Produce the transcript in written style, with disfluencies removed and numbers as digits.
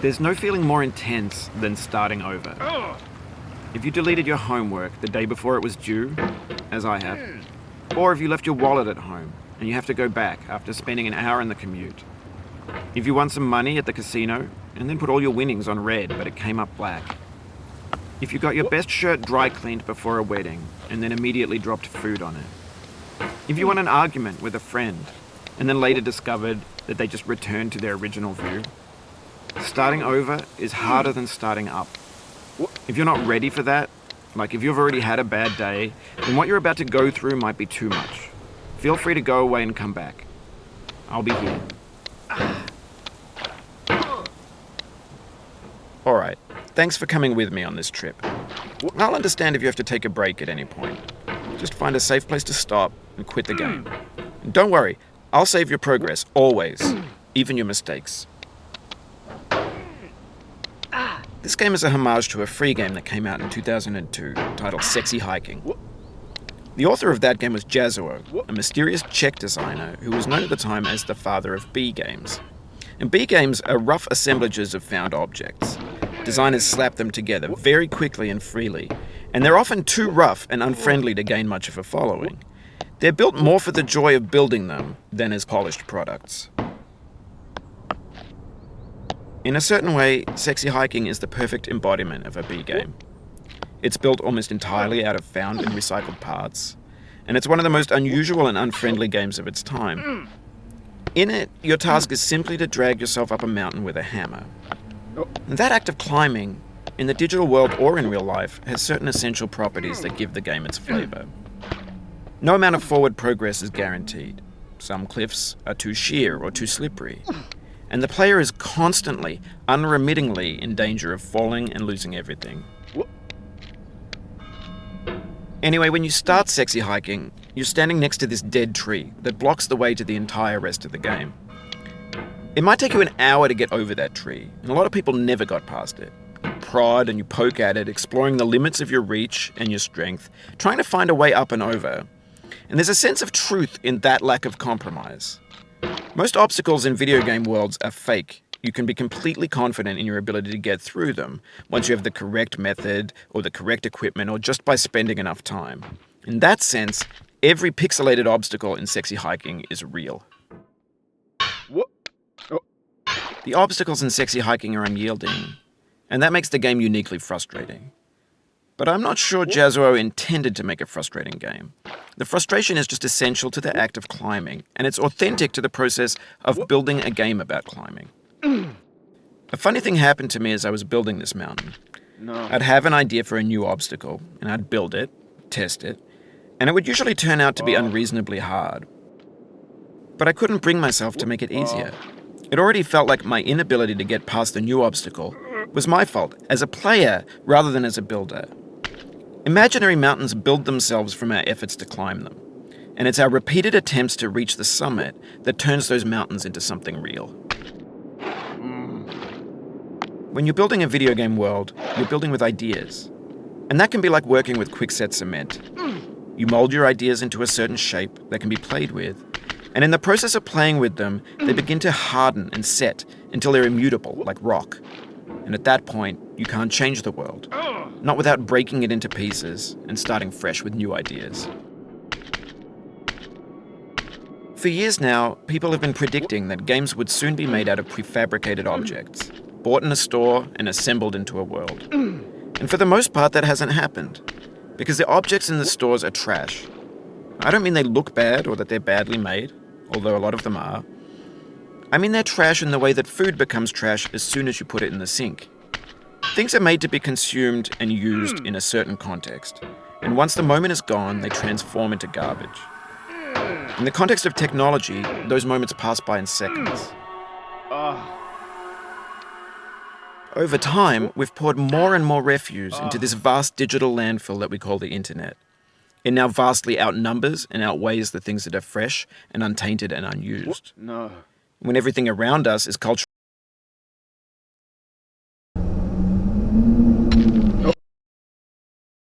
There's no feeling more intense than starting over. If you deleted your homework the day before it was due, as I have, or if you left your wallet at home and you have to go back after spending an hour in the commute. If you won some money at the casino and then put all your winnings on red but it came up black. If you got your best shirt dry cleaned before a wedding and then immediately dropped food on it. If you won an argument with a friend and then later discovered that they just returned to their original view. Starting over is harder than starting up. If you're not ready for that, like if you've already had a bad day, then what you're about to go through might be too much. Feel free to go away and come back. I'll be here. Alright, thanks for coming with me on this trip. I'll understand if you have to take a break at any point. Just find a safe place to stop and quit the game. And don't worry, I'll save your progress, always, even your mistakes. This game is a homage to a free game that came out in 2002, titled Sexy Hiking. The author of that game was Jazzuo, a mysterious Czech designer who was known at the time as the father of B games. And B games are rough assemblages of found objects. Designers slap them together very quickly and freely, and they're often too rough and unfriendly to gain much of a following. They're built more for the joy of building them than as polished products. In a certain way, Sexy Hiking is the perfect embodiment of a B game. It's built almost entirely out of found and recycled parts, and it's one of the most unusual and unfriendly games of its time. In it, your task is simply to drag yourself up a mountain with a hammer. And that act of climbing, in the digital world or in real life, has certain essential properties that give the game its flavor. No amount of forward progress is guaranteed. Some cliffs are too sheer or too slippery. And the player is constantly, unremittingly in danger of falling and losing everything. Anyway, when you start Sexy Hiking, you're standing next to this dead tree that blocks the way to the entire rest of the game. It might take you an hour to get over that tree, and a lot of people never got past it. You prod and you poke at it, exploring the limits of your reach and your strength, trying to find a way up and over. And there's a sense of truth in that lack of compromise. Most obstacles in video game worlds are fake. You can be completely confident in your ability to get through them once you have the correct method or the correct equipment or just by spending enough time. In that sense, every pixelated obstacle in Sexy Hiking is real. The obstacles in Sexy Hiking are unyielding, and that makes the game uniquely frustrating. But I'm not sure Jazzuo intended to make a frustrating game. The frustration is just essential to the act of climbing, and it's authentic to the process of building a game about climbing. A funny thing happened to me as I was building this mountain. I'd have an idea for a new obstacle, and I'd build it, test it, and it would usually turn out to be unreasonably hard. But I couldn't bring myself to make it easier. It already felt like my inability to get past the new obstacle was my fault, as a player rather than as a builder. Imaginary mountains build themselves from our efforts to climb them, and it's our repeated attempts to reach the summit that turns those mountains into something real. When you're building a video game world, you're building with ideas, and that can be like working with quickset cement. You mold your ideas into a certain shape that can be played with, and in the process of playing with them, they begin to harden and set until they're immutable, like rock. And at that point, you can't change the world. Not without breaking it into pieces and starting fresh with new ideas. For years now, people have been predicting that games would soon be made out of prefabricated objects, bought in a store and assembled into a world. And for the most part, that hasn't happened, because the objects in the stores are trash. I don't mean they look bad or that they're badly made, although a lot of them are. I mean they're trash in the way that food becomes trash as soon as you put it in the sink. Things are made to be consumed and used in a certain context, and once the moment is gone, they transform into garbage. In the context of technology, those moments pass by in seconds. Over time, we've poured more and more refuse into this vast digital landfill that we call the internet. It now vastly outnumbers and outweighs the things that are fresh and untainted and unused. When everything around us is cultural